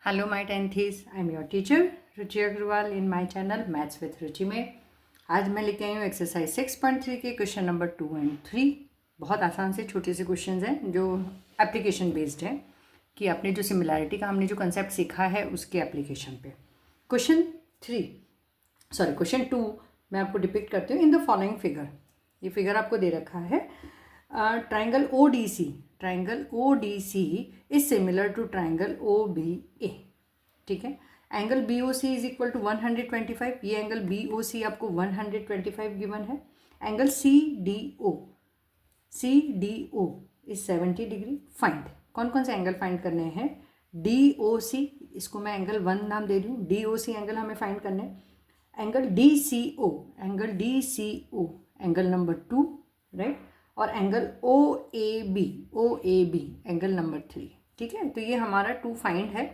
Hello my tenthies, I am your teacher Ruchi Agarwal in my channel maths with Ruchi में। आज मैं लेके आई हूँ एक्सरसाइज 6.3 के क्वेश्चन नंबर 2 एंड 3। बहुत आसान से छोटे से क्वेश्चन हैं जो एप्लीकेशन बेस्ड है कि आपने जो सिमिलैरिटी का हमने जो कंसेप्ट सीखा है उसके एप्लीकेशन पे। क्वेश्चन 2 मैं आपको डिपिक्ट करती हूँ इन द फॉलोइंग फिगर। ये फिगर आपको दे रखा है। Triangle O D C is similar to triangle O B A. ठीक है, angle B O C is equal to 125। ये एंगल बी ओ सी आपको 125 गिवन है। Angle C D O is 70 degree. Find, कौन कौन से एंगल फाइंड करने हैं? डी ओ सी, इसको मैं एंगल 1 नाम दे रही हूँ। डी ओ सी एंगल हमें फाइंड करने हैं। Angle D C O angle number 2, right. और angle O A B angle number 3। ठीक है, तो ये हमारा 2 फाइंड है।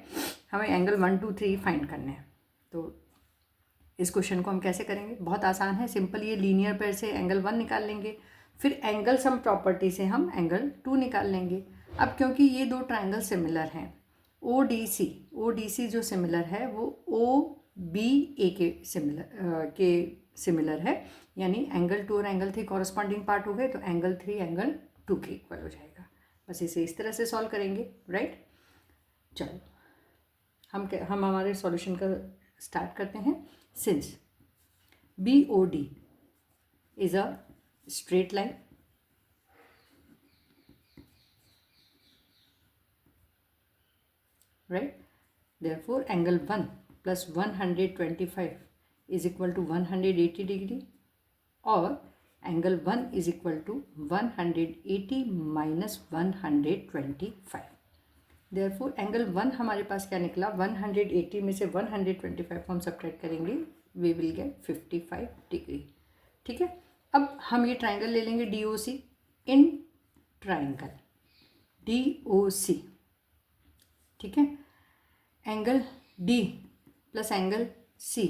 हमें एंगल 1 2 3 फाइंड करने हैं। तो इस क्वेश्चन को हम कैसे करेंगे? बहुत आसान है, सिंपल। ये लीनियर पेयर से एंगल 1 निकाल लेंगे, फिर एंगल सम प्रॉपर्टी से हम एंगल 2 निकाल लेंगे। अब क्योंकि ये दो ट्राइंगल सिमिलर हैं, ओ डी सी जो सिमिलर है वो ओ बी ए के सिमिलर है, यानी एंगल 2 और एंगल 3 कॉरस्पॉन्डिंग पार्ट हो गए, तो एंगल 3 एंगल 2 के इक्वल हो जाएगा। बस इसे इस तरह से सॉल्व करेंगे, राइट। चलो हम हमारे सॉल्यूशन का स्टार्ट करते हैं। Since B O D is a straight line, right, therefore angle 1 plus 125 is equal to 180 degree, और angle 1 is equal to 180 minus 125। therefore angle 1 हमारे पास क्या निकला? 180 में से 125 को हम सब्ट्रैक्ट करेंगे, we will get 55 डिग्री। ठीक है, अब हम ये ट्राइंगल ले लेंगे D O C. In triangle D O C, ठीक है, angle D plus angle C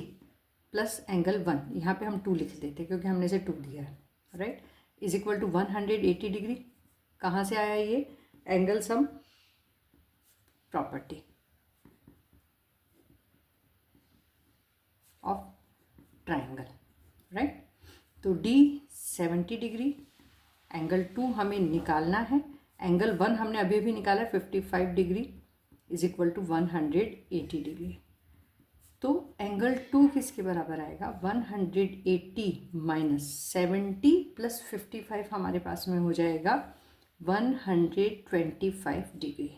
plus angle 1, यहाँ पे हम 2 लिख देते हैं क्योंकि हमने इसे 2 दिया है, right, is equal to 180 degree. कहाँ से आया ये? Angle sum property of triangle, right. तो डी 70 डिग्री, एंगल 2 हमें निकालना है, एंगल 1 हमने अभी भी निकाला है 55 degree is equal to 180 degree. तो एंगल 2 किसके बराबर आएगा? 180 माइनस 70 प्लस 55 हमारे पास में हो जाएगा 125 डिग्री।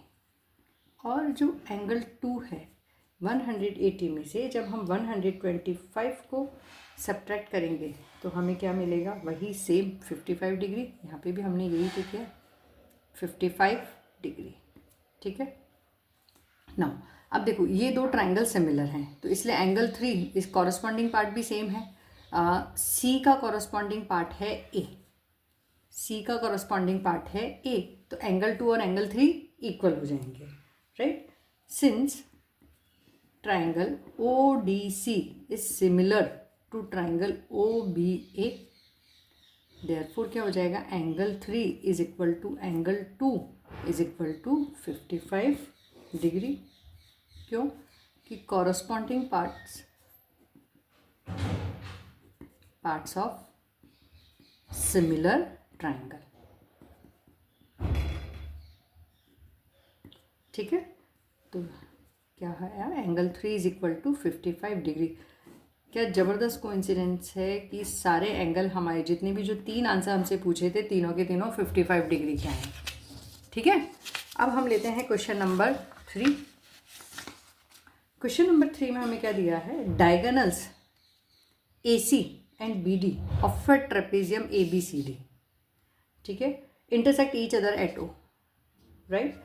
और जो एंगल 2 है 180 में से जब हम 125 को सब्ट्रैक्ट करेंगे तो हमें क्या मिलेगा? वही सेम 55 डिग्री। यहाँ पे भी हमने यही तो किया, 55 डिग्री। ठीक है ना। अब देखो ये दो ट्राइंगल सिमिलर हैं, तो इसलिए एंगल 3 इस कॉरस्पॉन्डिंग पार्ट भी सेम है। सी का कॉरस्पॉन्डिंग पार्ट है ए, तो एंगल 2 और एंगल 3 इक्वल हो जाएंगे, right. Since triangle O D C is similar to triangle O B A, therefore क्या हो जाएगा? Angle 3 is equal to angle 2 is equal to 55 degree. क्यों? कि corresponding parts of similar triangle. ठीक है, तो क्या है? Angle 3 is equal to 55 degree. क्या ज़बरदस्त कोइंसिडेंस है कि सारे एंगल हमारे जितने भी जो 3 आंसर हमसे पूछे थे तीनों के तीनों 55 डिग्री के हैं। ठीक है, अब हम लेते हैं क्वेश्चन नंबर 3। क्वेश्चन नंबर 3 में हमें क्या दिया है? Diagonals A C and B D of a trapezium A B C D, ठीक है, intersect each other at O, right.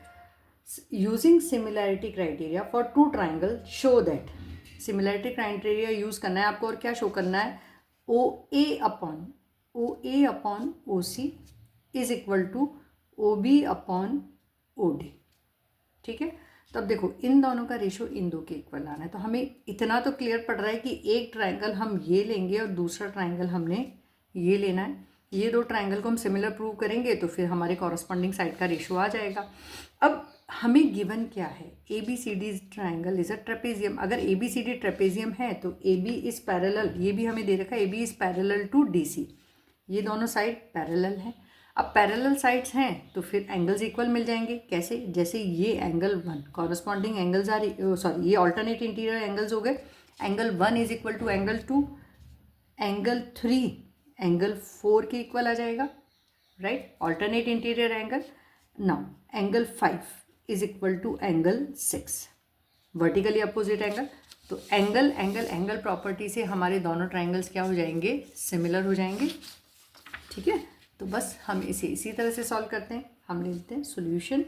Using similarity criteria for 2 triangle show that, similarity criteria use करना है आपको, और क्या शो करना है? O A upon O C is equal to O B upon O D. ठीक है, तो अब देखो इन दोनों का रेशो इन दो के इक्वल आना है। तो हमें इतना तो क्लियर पड़ रहा है कि एक ट्राइंगल हम ये लेंगे और दूसरा ट्राइंगल हमने ये लेना है। ये दो ट्राइंगल को हम सिमिलर प्रूव करेंगे तो फिर हमारे कॉरस्पॉन्डिंग साइड का रेशो आ जाएगा। अब हमें गिवन क्या है, A B C D triangle is a trapezium. अगर A B C D trapezium है तो ए बी इज पैरेलल, ये भी हमें दे रखा है, A B is parallel to D C, ये दोनों साइड पैरेलल हैं। अब पैरेलल साइड्स हैं तो फिर एंगल्स इक्वल मिल जाएंगे। कैसे? जैसे ये angle 1 corresponding angles are, sorry ये ऑल्टरनेट इंटीरियर एंगल्स हो गए। Angle 1 is equal to angle 2, angle 3 angle 4 के इक्वल आ जाएगा, right, alternate interior angle. Now angle 5 is equal to angle 6, vertically opposite angle. तो एंगल एंगल एंगल प्रॉपर्टी से हमारे दोनों ट्राइंगल्स क्या हो जाएंगे, सिमिलर हो जाएंगे। ठीक है, तो बस हम इसे इसी तरह से सॉल्व करते हैं। हम लेते हैं सॉल्यूशन।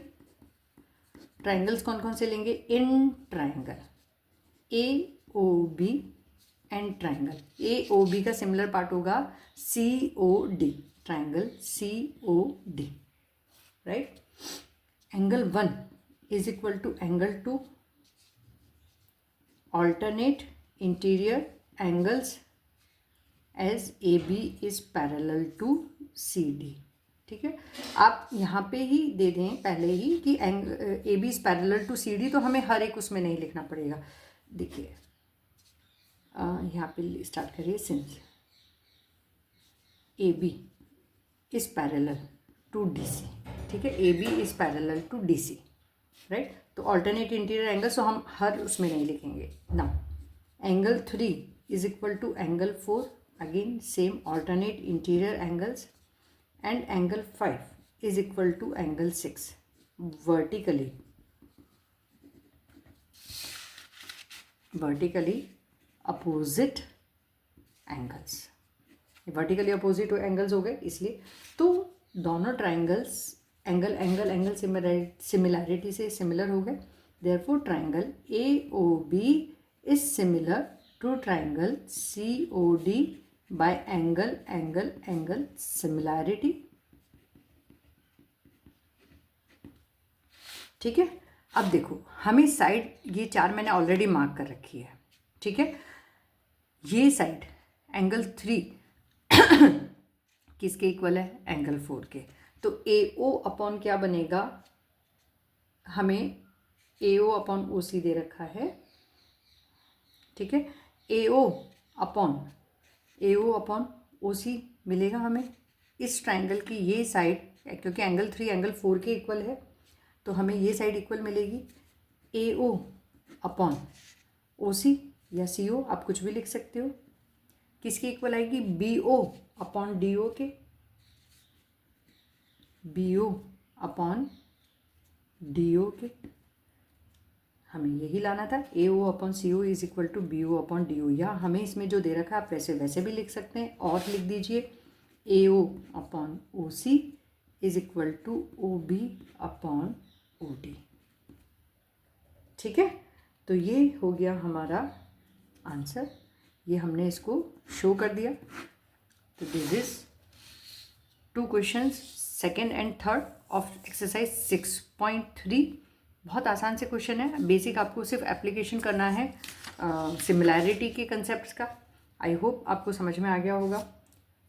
ट्राइंगल्स कौन कौन से लेंगे? In triangle A O B and triangle A O B का सिमिलर पार्ट होगा C O D, triangle C O D, right. Angle 1 is equal to angle 2, alternate interior angles as AB is parallel to CD। ठीक है, आप यहाँ पे ही दे दें पहले ही कि AB is parallel to CD, तो हमें हर एक उसमें नहीं लिखना पड़ेगा। देखिए यहाँ पे स्टार्ट करिए, since AB is parallel to DC। ठीक है, AB is parallel to DC, right. तो ऑल्टरनेट इंटीरियर एंगल, सो हम हर उसमें नहीं लिखेंगे ना। Angle 3 is equal to angle 4, again same alternate interior angles. And angle 5 is equal to angle 6, vertically opposite angles. Vertically opposite angles हो गए, इसलिए तो दोनों triangles angle angle angle similarity से सिमिलर हो गए। Therefore triangle A O B is similar to triangle C O D by angle angle angle similarity. ठीक है, अब देखो हमें साइड, ये 4 मैंने ऑलरेडी मार्क कर रखी है। ठीक है, ये साइड एंगल 3 किसके इक्वल है? एंगल 4 के। तो ए ओ अपॉन क्या बनेगा? हमें ए ओ अपॉन ओ सी दे रखा है। ठीक है, ए ओ अपॉन ओ सी मिलेगा हमें इस ट्राइंगल की ये साइड, क्योंकि एंगल 3 एंगल 4 के इक्वल है तो हमें ये साइड इक्वल मिलेगी। ए ओ अपॉन ओ सी या सी ओ, आप कुछ भी लिख सकते हो। किसकी इक्वल आएगी? B O upon D O के, B O upon D O के। हमें यही लाना था। A O upon C O is equal to B O upon D O, या हमें इसमें जो दे रखा है आप वैसे भी लिख सकते हैं, और लिख दीजिए A O upon O C is equal to O B upon O D. ठीक है, तो ये हो गया हमारा आंसर, ये हमने इसको शो कर दिया। तो this is 2 questions, second and third of exercise 6.3। बहुत आसान से क्वेश्चन है, बेसिक आपको सिर्फ एप्लीकेशन करना है सिमिलैरिटी के कंसेप्ट्स का। आई होप आपको समझ में आ गया होगा।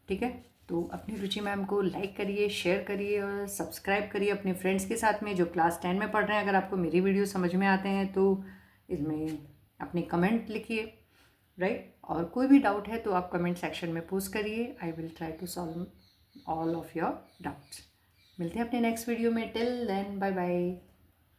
ठीक है, तो अपनी रुचि मैम को लाइक करिए, शेयर करिए और सब्सक्राइब करिए अपने फ्रेंड्स के साथ में जो क्लास 10 में पढ़ रहे हैं। अगर आपको मेरी वीडियो समझ में आते हैं तो इसमें अपने कमेंट लिखिए, राइट। और कोई भी डाउट है तो आप कमेंट सेक्शन में पोस्ट करिए। I will try to solve all of your doubts. मिलते हैं अपने नेक्स्ट वीडियो में। Till then bye bye.